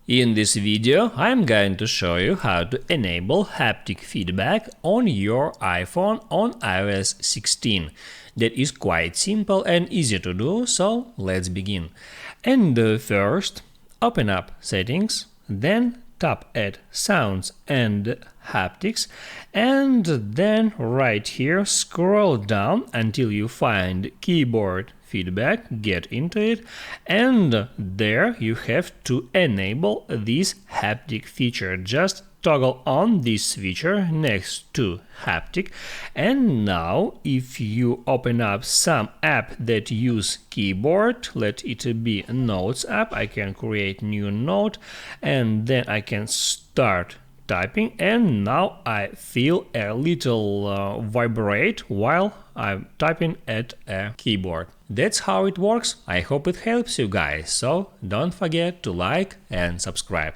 In this video, I'm going to show you how to enable haptic feedback on your iPhone on iOS 16. That is quite simple and easy to do, so let's begin. And first, open up Settings, then tap at Sounds and Haptics, and then right here scroll down until you find Keyboard Feedback, get into it, and there you have to enable this haptic feature. Just toggle on this feature next to haptic, and now if you open up some app that use keyboard, let it be a Notes app, I can create new note and then I can start typing, and now I feel a little vibrate while I'm typing at a keyboard. That's how it works. I hope it helps you guys, so don't forget to like and subscribe.